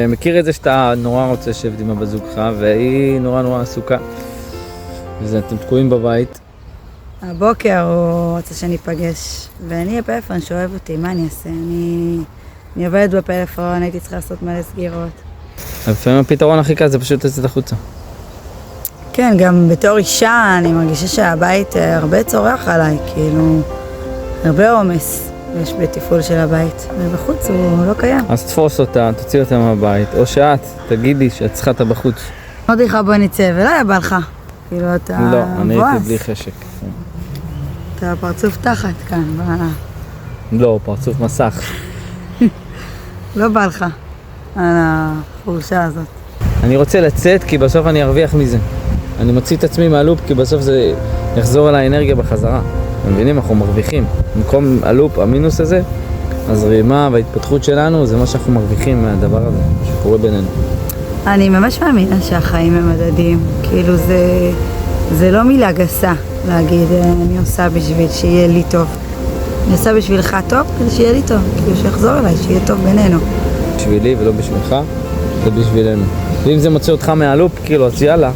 מכיר את זה שאתה נורא רוצה לשבת עם הבת זוגך, והיא נורא עסוקה. וזה אתם תקועים בבית. הבוקר הוא רוצה שאני אפגש, ואני הפלאפון שאוהב אותי, מה אני אעשה? אני עובדת בפלאפון, הייתי צריכה לעשות מלא סגירות. לפעמים הפתרון הכי קל זה פשוט לצאת החוצה. כן, גם בתור אישה אני מרגישה שהבית הרבה צורח עליי, כאילו, הרבה עומס יש בתפעול של הבית, ובחוץ הוא לא קיים. אז תפוס אותה, תוציא אותה מהבית, או שאת, תגידי שאת צריכה אותה בחוץ. אמרתי לך בוא נצא, ולא היה בא לך. כאילו אתה מבואס. לא, אני הייתי בלי חשק. אתה פרצוף תחת כאן, לא, פרצוף מסך. לא בא לך על החולשה הזאת. אני רוצה לצאת כי בסוף אני ארוויח מזה. אני מוציא את עצמי מהלופ כי בסוף זה יחזור על האנרגיה בחזרה. אתם מבינים? אנחנו מרוויחים. במקום הלופ, המינוס הזה, הזרימה וההתפתחות שלנו זה מה שאנחנו מרוויחים מהדבר הזה, שקורה בינינו. אני ממש מאמינה שהחיים הם מדדים. כאילו זה לא מילה גסה להגיד אני עושה בשביל שיהיה לי טוב. אני עושה בשבילך טוב כדי שיהיה לי טוב, כאילו שיחזור אליי, שיהיה טוב בינינו. בשבילי ולא בשבילך, זה בשבילנו. ואם זה מוציא אותך מהלופ, כאילו, אז יאללה,